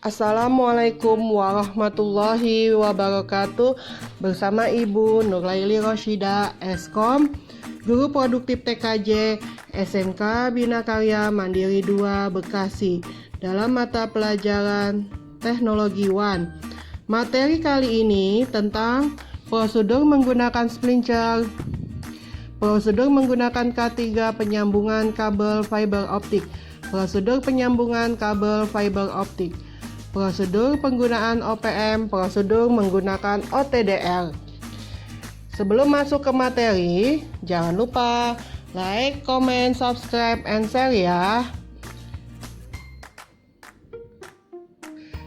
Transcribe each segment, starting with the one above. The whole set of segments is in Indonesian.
Assalamualaikum warahmatullahi wabarakatuh. Bersama Ibu Nurlaili Rosyida, Eskom, Guru Produktif TKJ, SMK Bina Karya Mandiri 2 Bekasi, dalam mata pelajaran Teknologi 1. Materi kali ini tentang prosedur menggunakan splinter, prosedur menggunakan K3 penyambungan kabel fiber optik, prosedur penyambungan kabel fiber optik, prosedur penggunaan OPM, prosedur menggunakan OTDR. Sebelum masuk ke materi, jangan lupa like, comment, subscribe, and share ya.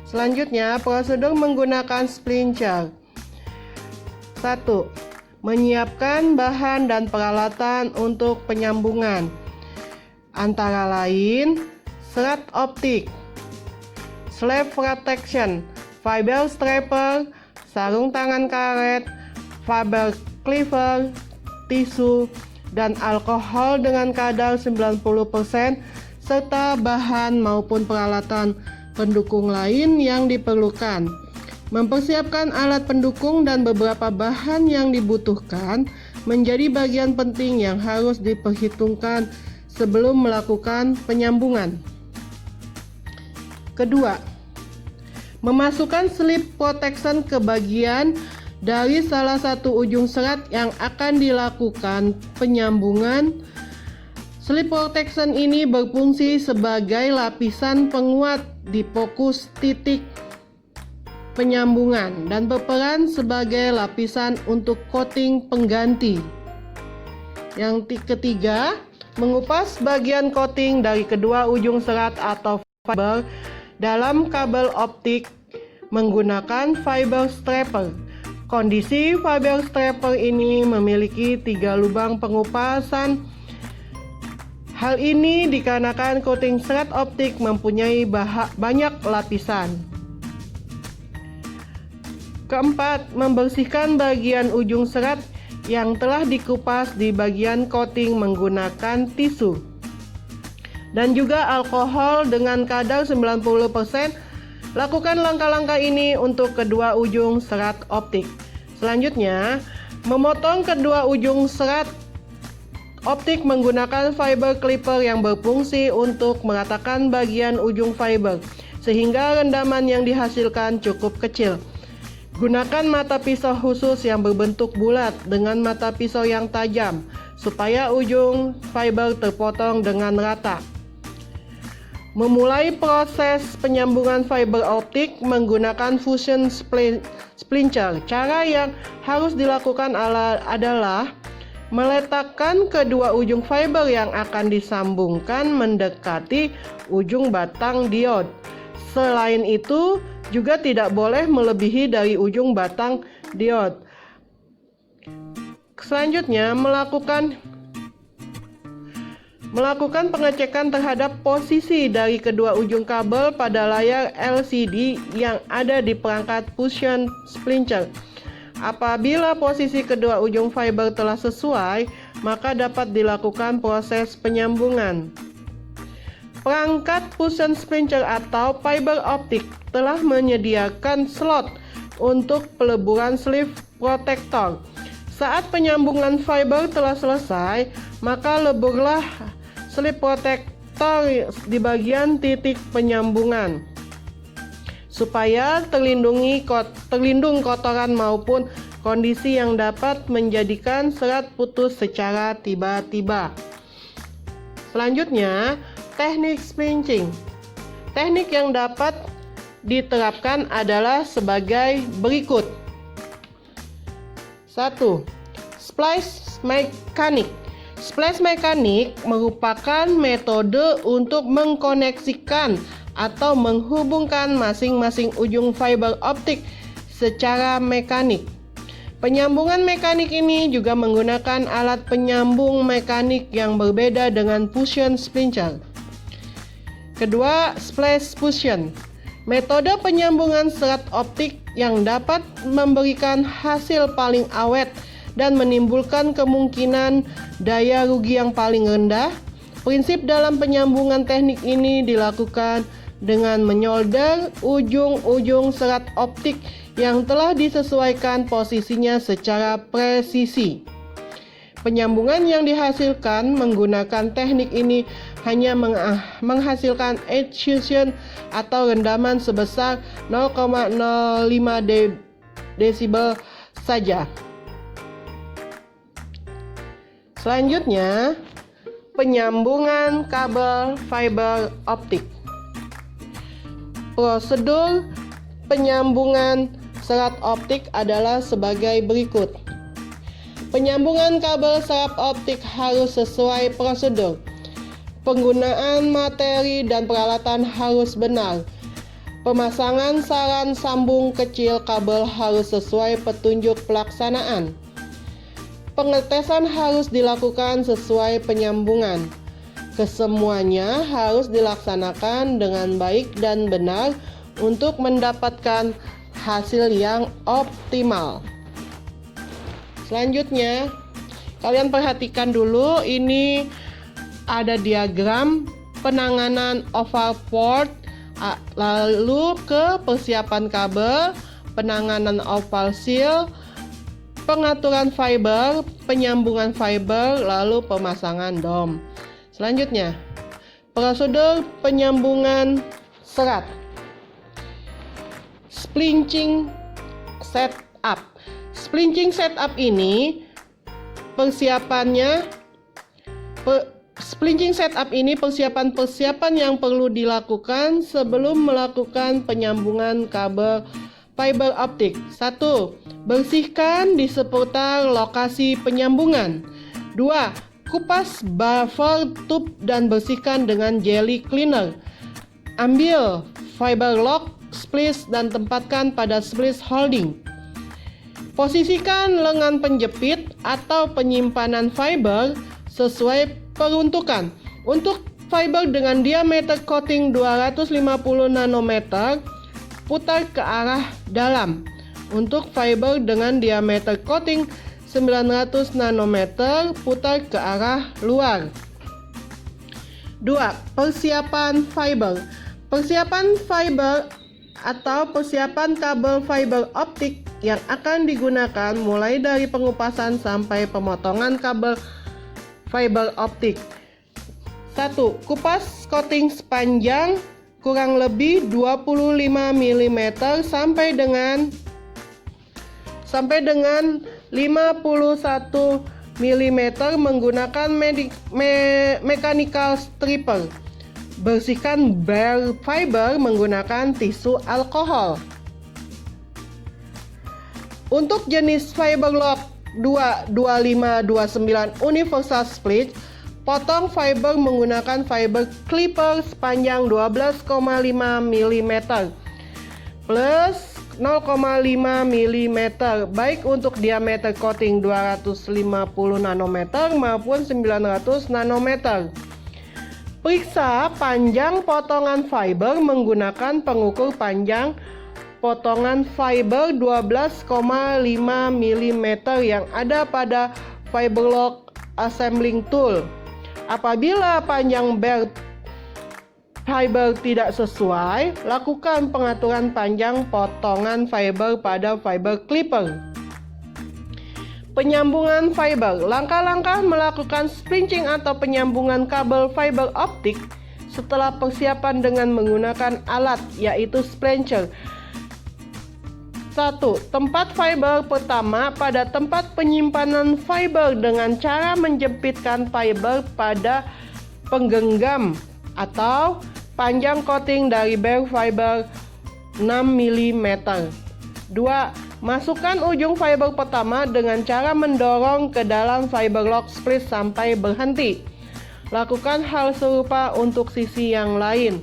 Selanjutnya, prosedur menggunakan splinter. 1. Menyiapkan bahan dan peralatan untuk penyambungan, antara lain serat optik, slab protection, fiber strapper, sarung tangan karet, fiber cleaver, tisu, dan alkohol dengan kadar 90%, serta bahan maupun peralatan pendukung lain yang diperlukan. Mempersiapkan alat pendukung dan beberapa bahan yang dibutuhkan menjadi bagian penting yang harus diperhitungkan sebelum melakukan penyambungan. Kedua, memasukkan slip protection ke bagian dari salah satu ujung serat yang akan dilakukan penyambungan. Slip protection ini berfungsi sebagai lapisan penguat di fokus titik penyambungan dan berperan sebagai lapisan untuk coating pengganti. Yang ketiga, mengupas bagian coating dari kedua ujung serat atau fiber dalam kabel optik menggunakan fiber strapper. Kondisi fiber strapper ini memiliki 3 lubang pengupasan. Hal ini dikarenakan coating serat optik mempunyai banyak lapisan. Keempat, membersihkan bagian ujung serat yang telah dikupas di bagian coating menggunakan tisu dan juga alkohol dengan kadar 90%. Lakukan langkah-langkah ini untuk kedua ujung serat optik. Selanjutnya, memotong kedua ujung serat optik menggunakan fiber clipper yang berfungsi untuk meratakan bagian ujung fiber sehingga rendaman yang dihasilkan cukup kecil. Gunakan mata pisau khusus yang berbentuk bulat dengan mata pisau yang tajam supaya ujung fiber terpotong dengan rata. Memulai proses penyambungan fiber optik menggunakan fusion splinter. Cara yang harus dilakukan adalah meletakkan kedua ujung fiber yang akan disambungkan mendekati ujung batang diode. Selain itu, juga tidak boleh melebihi dari ujung batang diode. Selanjutnya, melakukan pengecekan terhadap posisi dari kedua ujung kabel pada layar LCD yang ada di perangkat fusion splinter. Apabila posisi kedua ujung fiber telah sesuai, maka dapat dilakukan proses penyambungan. Perangkat fusion splinter atau fiber optik telah menyediakan slot untuk peleburan slip protector. Saat penyambungan fiber telah selesai, maka leburlah slip protector di bagian titik penyambungan supaya terlindung kotoran maupun kondisi yang dapat menjadikan serat putus secara tiba-tiba. Selanjutnya, teknik splinting. Teknik yang dapat diterapkan adalah sebagai berikut. 1. Splice mechanic. Splice mechanic merupakan metode untuk mengkoneksikan atau menghubungkan masing-masing ujung fiber optik secara mekanik. Penyambungan mekanik ini juga menggunakan alat penyambung mekanik yang berbeda dengan fusion splinter. Kedua, splice fusion. Metode penyambungan serat optik yang dapat memberikan hasil paling awet dan menimbulkan kemungkinan daya rugi yang paling rendah. Prinsip dalam penyambungan teknik ini dilakukan dengan menyolder ujung-ujung serat optik yang telah disesuaikan posisinya secara presisi. Penyambungan yang dihasilkan menggunakan teknik ini hanya menghasilkan excision atau rendaman sebesar 0,05 desibel saja. Selanjutnya, penyambungan kabel fiber optik. Prosedur penyambungan serat optik adalah sebagai berikut. Penyambungan kabel serat optik harus sesuai prosedur. Penggunaan materi dan peralatan harus benar. Pemasangan saran sambung kecil kabel harus sesuai petunjuk pelaksanaan. Pengetesan harus dilakukan sesuai penyambungan. Kesemuanya harus dilaksanakan dengan baik dan benar untuk mendapatkan hasil yang optimal. Selanjutnya, kalian perhatikan dulu, ini ada diagram penanganan oval port, lalu ke persiapan kabel, penanganan oval seal, pengaturan fiber, penyambungan fiber, lalu pemasangan dom. Selanjutnya, prosedur penyambungan serat. Splinching setup. Splinching setup ini persiapan yang perlu dilakukan sebelum melakukan penyambungan kabel fiber optik. 1. Bersihkan di seputar lokasi penyambungan. 2. Kupas buffer tube dan bersihkan dengan jelly cleaner. Ambil fiber lock, splice dan tempatkan pada splice holding. Posisikan lengan penjepit atau penyimpanan fiber sesuai peruntukan. Untuk fiber dengan diameter coating 250 nanometer, putar ke arah dalam. Untuk fiber dengan diameter coating 900 nanometer, putar ke arah luar. 2. Persiapan fiber. Persiapan fiber atau persiapan kabel fiber optik yang akan digunakan mulai dari pengupasan sampai pemotongan kabel fiber optik. 1. Kupas coating sepanjang kurang lebih 25 mm sampai dengan 51 mm menggunakan mechanical stripper. Bersihkan bare fiber menggunakan tisu alkohol. Untuk jenis fiber lock 22529 universal split, potong fiber menggunakan fiber clipper sepanjang 12,5 mm plus 0,5 mm baik untuk diameter coating 250 nanometer maupun 900 nanometer. Periksa panjang potongan fiber menggunakan pengukur panjang potongan fiber 12,5 mm yang ada pada fiber lock assembling tool. Apabila panjang bare fiber tidak sesuai, lakukan pengaturan panjang potongan fiber pada fiber clipper. Penyambungan fiber. Langkah-langkah melakukan splinching atau penyambungan kabel fiber optik setelah persiapan dengan menggunakan alat, yaitu splincher. 1. Tempat fiber pertama pada tempat penyimpanan fiber dengan cara menjepitkan fiber pada penggenggam atau panjang coating dari bare fiber 6 mm. 2. Masukkan ujung fiber pertama dengan cara mendorong ke dalam fiber lock split sampai berhenti. Lakukan hal serupa untuk sisi yang lain.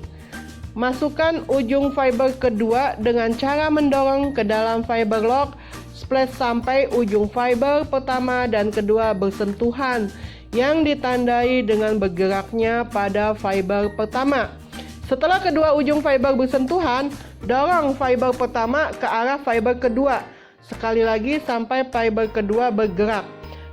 Masukkan ujung fiber kedua dengan cara mendorong ke dalam fiber lock split sampai ujung fiber pertama dan kedua bersentuhan, yang ditandai dengan bergeraknya pada fiber pertama. Setelah kedua ujung fiber bersentuhan, dorong fiber pertama ke arah fiber kedua. Sekali lagi sampai fiber kedua bergerak.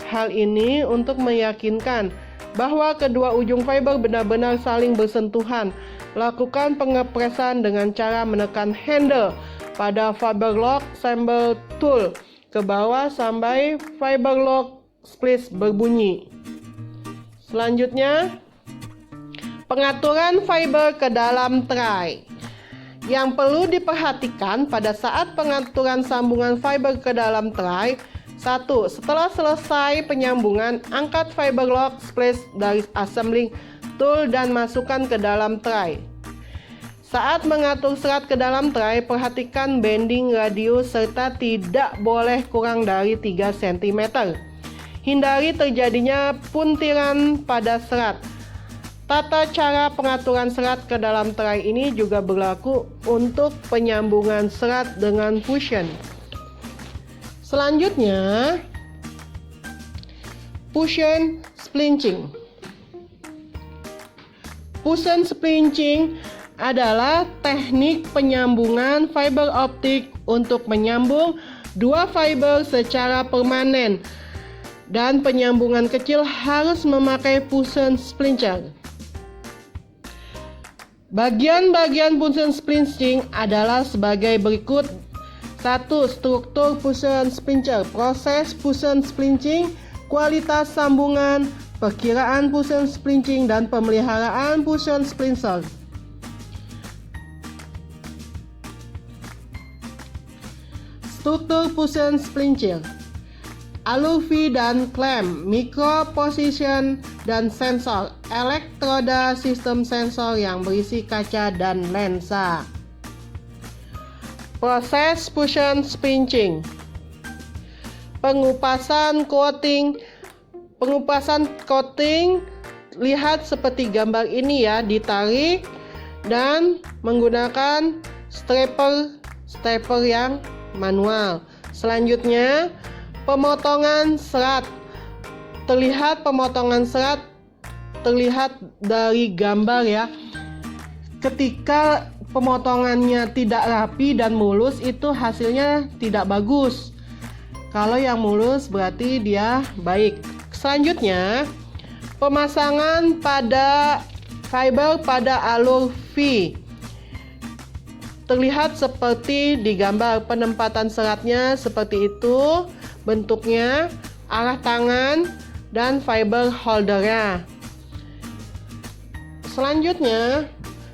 Hal ini untuk meyakinkan bahwa kedua ujung fiber benar-benar saling bersentuhan. Lakukan pengepresan dengan cara menekan handle pada fiber lock assembly tool ke bawah sampai fiber lock splice berbunyi. Selanjutnya, pengaturan fiber ke dalam tray. Yang perlu diperhatikan pada saat pengaturan sambungan fiber ke dalam tray. 1. Setelah selesai penyambungan, angkat fiber lock splice dari assembling tool dan masukkan ke dalam tray. Saat mengatur serat ke dalam tray, perhatikan bending radius serta tidak boleh kurang dari 3 cm. Hindari terjadinya puntiran pada serat. Tata cara pengaturan serat ke dalam tray ini juga berlaku untuk penyambungan serat dengan fusion. Selanjutnya, fusion splinching. Fusion splinching adalah teknik penyambungan fiber optik untuk menyambung dua fiber secara permanen, dan penyambungan kecil harus memakai fusion splinter. Bagian-bagian fusion splinching adalah sebagai berikut. 1. Struktur fusion splinter, proses fusion splinching, kualitas sambungan, perkiraan fusion splinching, dan pemeliharaan fusion splinter. Struktur fusion splinter: alur V dan klem, micro position dan sensor, elektroda sistem sensor yang berisi kaca dan lensa. Proses fusion splinching: pengupasan coating. Lihat seperti gambar ini ya, ditarik dan menggunakan stapler yang manual. Selanjutnya, pemotongan serat. Pemotongan serat terlihat dari gambar ya. Ketika pemotongannya tidak rapi dan mulus, itu hasilnya tidak bagus. Kalau yang mulus berarti dia baik. Selanjutnya, pemasangan pada fiber pada alur V. Terlihat seperti di gambar, penempatan seratnya seperti itu bentuknya, arah tangan, dan fiber holdernya. Selanjutnya,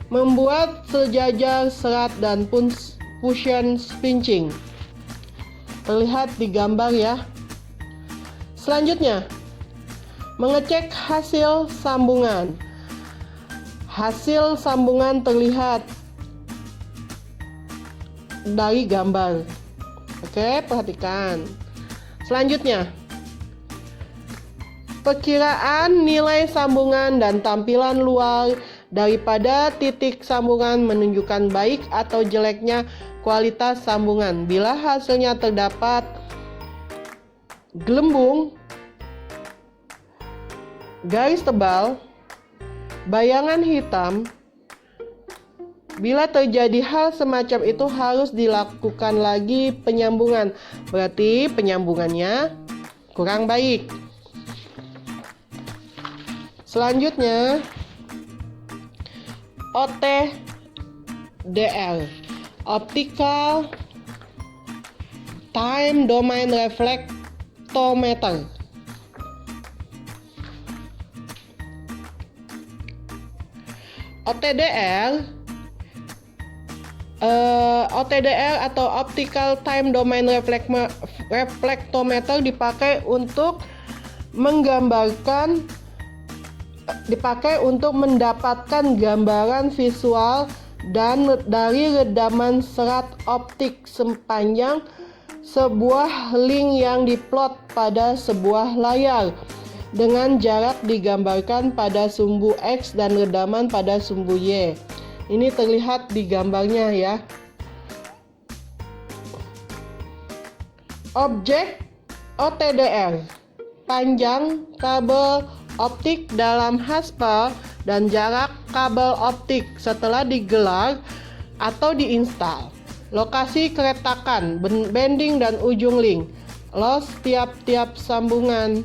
membuat sejajar serat dan fusion splinching. Terlihat di gambar ya. Selanjutnya, mengecek hasil sambungan. Hasil sambungan terlihat dari gambar. Oke, perhatikan. Selanjutnya, perkiraan nilai sambungan dan tampilan luar daripada titik sambungan menunjukkan baik atau jeleknya kualitas sambungan. Bila hasilnya terdapat gelembung, garis tebal, bayangan hitam, bila terjadi hal semacam itu harus dilakukan lagi penyambungan. Berarti penyambungannya kurang baik. Selanjutnya, OTDR, Optical Time Domain Reflectometer. OTDR atau Optical Time Domain Reflectometer dipakai untuk mendapatkan gambaran visual dan dari redaman serat optik sepanjang sebuah link yang diplot pada sebuah layar dengan jarak digambarkan pada sumbu X dan redaman pada sumbu Y. Ini terlihat di gambarnya ya. Objek OTDR: panjang kabel optik dalam haspa dan jarak kabel optik setelah digelar atau diinstal. Lokasi keretakan, bending dan ujung link. Loss tiap-tiap sambungan,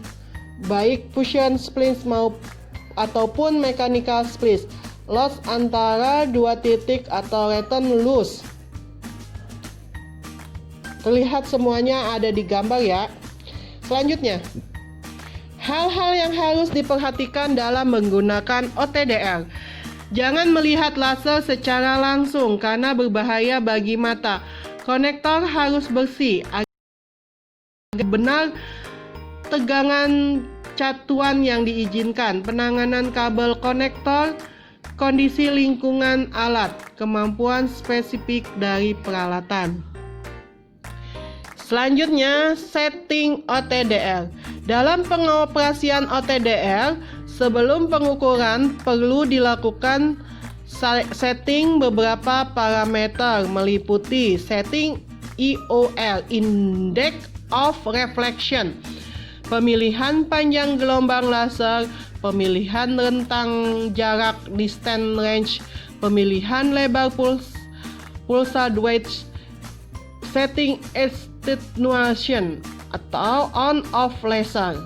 baik fusion splice ataupun mechanical splice. loss antara dua titik atau return loss. Terlihat semuanya ada di gambar ya. Selanjutnya, hal-hal yang harus diperhatikan dalam menggunakan OTDR. Jangan melihat laser secara langsung karena berbahaya bagi mata. Konektor harus bersih agar benar tegangan catuan yang diizinkan. Penanganan kabel konektor, kondisi lingkungan alat, kemampuan spesifik dari peralatan. Selanjutnya, setting OTDR. Dalam pengoperasian OTDR, sebelum pengukuran perlu dilakukan setting beberapa parameter meliputi setting IOR, Index of Reflection, pemilihan panjang gelombang laser, pemilihan rentang jarak distance range, pemilihan lebar pulsa wedge, setting attenuation atau on-off laser.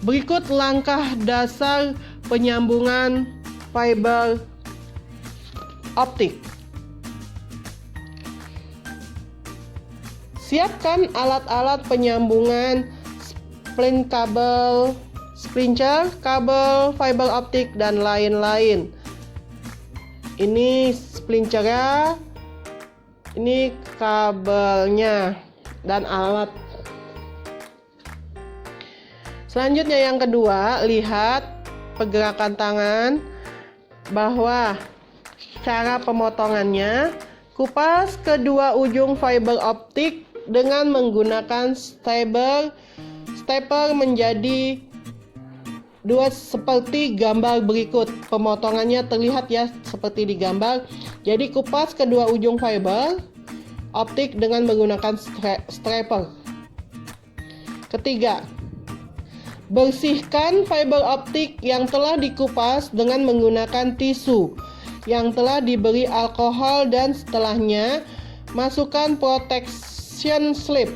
Berikut langkah dasar penyambungan fiber optik. Siapkan alat-alat penyambungan, kabel splinter, kabel fiber optik, dan lain-lain. Ini splinternya, ini kabelnya, dan alat. Selanjutnya yang kedua, lihat pergerakan tangan, bahwa cara pemotongannya, kupas kedua ujung fiber optik dengan menggunakan stapler menjadi dua seperti gambar berikut. Pemotongannya terlihat ya seperti di gambar. Jadi kupas kedua ujung fiber optik dengan menggunakan stapler. Ketiga, bersihkan fiber optik yang telah dikupas dengan menggunakan tisu yang telah diberi alkohol dan setelahnya masukkan protection slip.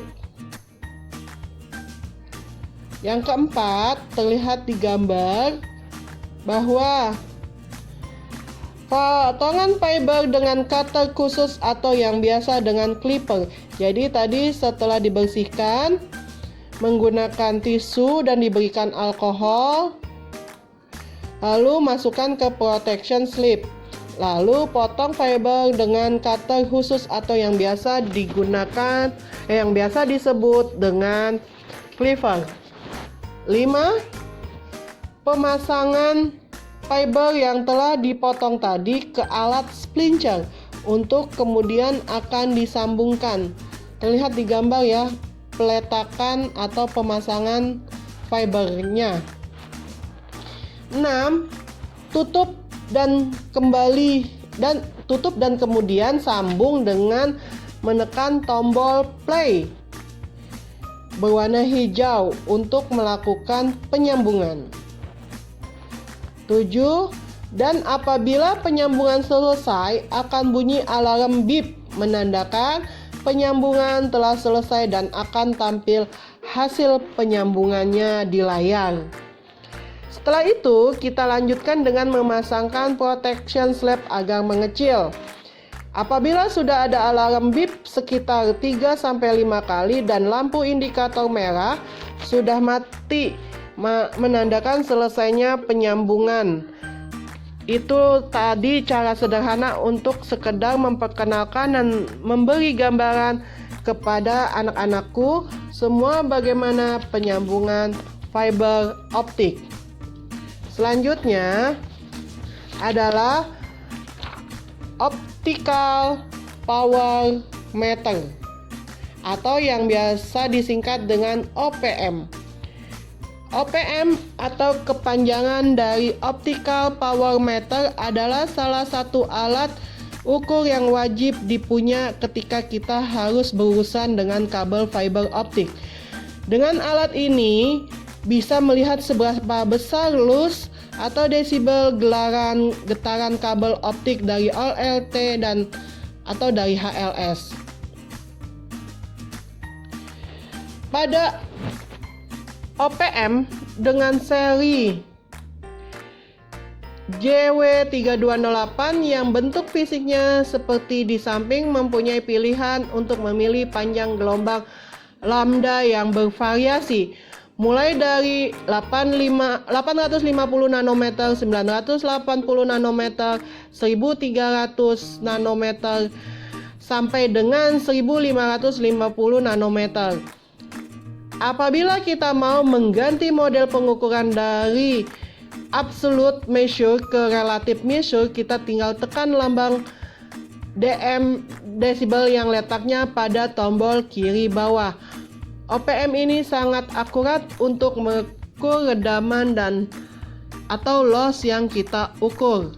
Yang keempat, terlihat di gambar bahwa potongan fiber dengan cutter khusus atau yang biasa dengan clipper. Jadi tadi setelah dibersihkan menggunakan tisu dan diberikan alkohol, lalu masukkan ke protection slip. Lalu potong fiber dengan cutter khusus atau yang biasa yang biasa disebut dengan cleaver. 5. Pemasangan fiber yang telah dipotong tadi ke alat splinter untuk kemudian akan disambungkan. Terlihat di gambar ya, peletakan atau pemasangan fibernya. 6. Tutup dan kemudian sambung dengan menekan tombol play berwarna hijau untuk melakukan penyambungan. 7. Dan apabila penyambungan selesai akan bunyi alarm beep menandakan penyambungan telah selesai dan akan tampil hasil penyambungannya di layar. Setelah itu, kita lanjutkan dengan memasangkan protection slip agar mengecil. Apabila sudah ada alarm beep sekitar 3-5 kali dan lampu indikator merah sudah mati menandakan selesainya penyambungan. Itu tadi cara sederhana untuk sekedar memperkenalkan dan memberi gambaran kepada anak-anakku semua bagaimana penyambungan fiber optik. Selanjutnya adalah optical power meter atau yang biasa disingkat dengan OPM. OPM atau kepanjangan dari optical power meter adalah salah satu alat ukur yang wajib dipunya ketika kita harus berurusan dengan kabel fiber optik. Dengan alat ini bisa melihat seberapa besar loss atau desibel getaran kabel optik dari OLT atau dari HLS. Pada OPM dengan seri JW3208 yang bentuk fisiknya seperti di samping mempunyai pilihan untuk memilih panjang gelombang lambda yang bervariasi mulai dari 850 nanometer, 980 nanometer, 1300 nanometer sampai dengan 1550 nanometer. Apabila kita mau mengganti model pengukuran dari absolute measure ke relative measure, kita tinggal tekan lambang DM desibel yang letaknya pada tombol kiri bawah. OPM ini sangat akurat untuk mengukur redaman dan atau loss yang kita ukur.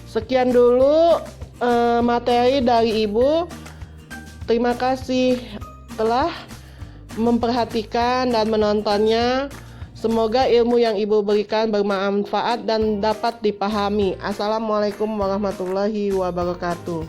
Sekian dulu materi dari Ibu. Terima kasih telah memperhatikan dan menontonnya. Semoga ilmu yang Ibu berikan bermanfaat dan dapat dipahami. Assalamualaikum warahmatullahi wabarakatuh.